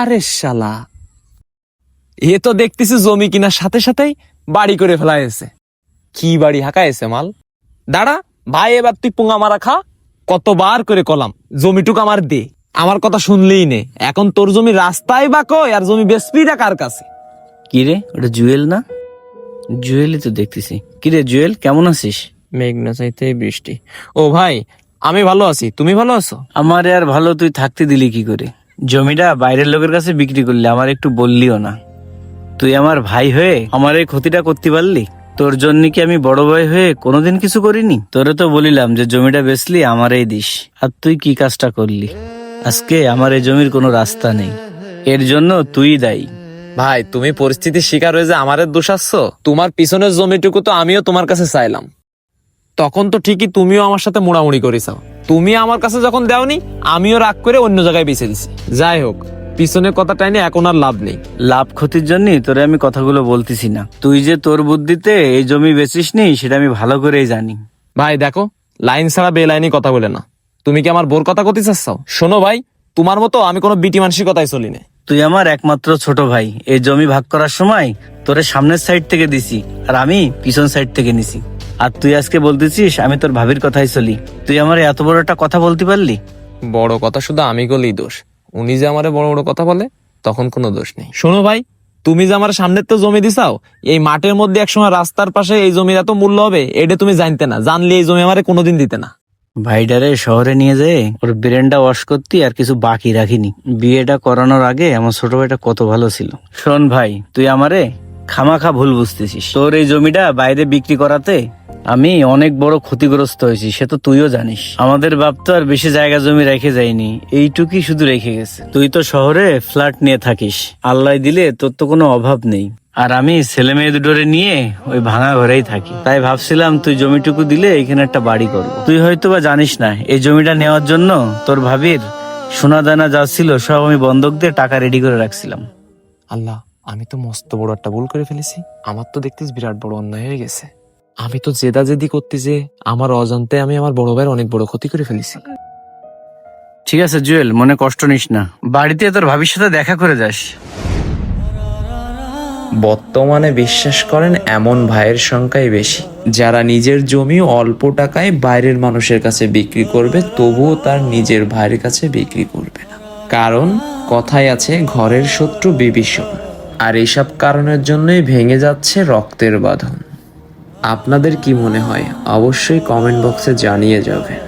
আরে শালা, এ তো দেখতেছি জমি কিনার সাথে সাথেই বাড়ি করে ফেলা হয়েছে। কি বাড়ি হাঁকাইছে মাল। দাঁড়া ভাই, এবার তুই পুঙ্গা মারা খা। কতবার করে কলাম জমিটুক আমার দে, আমার কথা শুনলেই নে। এখন তোর জমি রাস্তায় বা কই, আর জমি বেসপিটা কার কাছে? কিরে, ওটা জুয়েল না? জুয়েলই তো দেখতেছি। কিরে জুয়েল, কেমন আছিস? মেঘনা চাইতে বৃষ্টি। ও ভাই, আমি ভালো আছি, তুমি ভালো আছো? আমার আর ভালো, তুই থাকতে দিলি কি করে? জমিটা বাইরের লোকের কাছে বিক্রি করলি, আমার একটু বললিও না। তুই আমার ভাই হয়ে আমার এই ক্ষতিটা করতে পারলি? তোর জন্য কি আমি বড় ভাই হয়ে কোনোদিন কিছু করিনি? তোরে তো বলিলাম যে জমিটা বেচলি আমারই দিস, আর তুই কি কাজটা করলি? আজকে আমার এই জমির কোনো রাস্তা নেই, এর জন্য তুই দায়ী। ভাই, তুমি পরিস্থিতির শিকার হয়ে যে আমারে দোষাচ্ছ। তোমার পিছনের জমিটুকু তো আমিও তোমার কাছে চাইলাম, তখন তো ঠিকই তুমিও আমার সাথে মোড়ামুড়ি করেছো। তুমি আমার কাছে যখন দেওনি, আমিও রাগ করে অন্য জায়গায় বেছে দিছি। যাই হোক, পিছনের কথাটাই নিয়ে এখন আর লাভ নেই। লাভ ক্ষতির জন্য তোরে আমি কথাগুলো বলতেছি না। তুই যে তোর বুদ্ধিতে এই জমি বেচিস নি, সেটা আমি ভালো করেই জানি। ভাই দেখো, লাইন ছাড়া বেলাইনি কথা বলে না। তুমি কি আমার বোর কথা কতে চাচ্ছাও? শোনো ভাই, তোমার মতো আমি কোনো বিটি মানুষের কথাই চলি না। তুই আমার একমাত্র ছোট ভাই। এই জমি ভাগ করার সময় তোরে সামনের সাইড থেকে দিছি, আর আমি পিছন সাইড থেকে নিছি। আর তুই আজকে বলতেছিস আমি তোর ভাবির কথাই চলি। তুই আমার এত বড় একটা কথা বলতে পারলি? বড় কথা শুধু আমি গলেই দোষ, উনি যে আমারে বড় বড় কথা বলে তখন কোনো দোষ নেই। শোনো ভাই, তুমি যে আমার সামনের তো জমি দিছাও, এই মাঠের মধ্যে একসময় রাস্তার পাশে এই জমির এত মূল্য হবে এটা তুমি জানতে না। জানলে এই জমি আমারে কোনোদিন দিতে না। ভাইডারে শহরে নিয়ে যেয়ে ওর ব্রেনটা ওয়াশ করতে আর কিছু বাকি রাখিনি। বিয়েটা করানোর আগে আমার ছোট ভাইটা কত ভালো ছিল। শোন ভাই, তুই আমারে খামাখা ভুল বুঝতেছিস। তোর এই জমিটা বাইরে বিক্রি করাতে আমি অনেক বড় ক্ষতিগ্রস্ত হয়েছি, সে তো তুইও জানিস। আমাদের বাপ তো আর বেশি জায়গা জমি রেখে যায়নি, এইটুকুই শুধু রেখে গেছে। তুই তো শহরে ফ্ল্যাট নিয়ে থাকিস, আল্লাহ দিলে তোর তো কোনো অভাব নেই। আর আমি ছেলে মেয়ে দুটোরে নিয়ে ওই ভাঙা ঘরেই থাকি। তাই ভাবছিলাম তুই জমিটুকু দিলে এখানে একটা বাড়ি করবো। তুই হয়তো বা জানিস না, এই জমিটা নেওয়ার জন্য তোর ভাবির সোনা দানা যা ছিল সব আমি বন্ধক দিয়ে টাকা রেডি করে রাখছিলাম। আল্লাহ, আমি তো মস্ত বড় একটা ভুল করে ফেলেছি। আমার তো দেখতেছি বিরাট বড় অন্যায় হয়ে গেছে। আমি তো জেদাজেদি করতে যে আমার অজান্তে আমি আমার বড় ভাইয়ের অনেক বড় ক্ষতি করে ফেলেছি। ঠিক আছে জুয়েল, মনে কষ্ট নিস না। বাড়িতে তোর ভাবির সাথে দেখা করে যাস। বর্তমানে বিশ্বাস করেন এমন ভাইয়ের সংখ্যাই বেশি, যারা নিজের জমি অল্প টাকায় বাইরের মানুষের কাছে বিক্রি করবে, তবুও তার নিজের ভাইয়ের কাছে বিক্রি করবে না। কারণ কথায় আছে, ঘরের শত্রু বিভীষণ। আর এইসব কারণের জন্যই ভেঙে যাচ্ছে রক্তের বাঁধন। আপনাদের কি মনে হয়? অবশ্যই কমেন্ট বক্সে জানিয়ে যাবেন।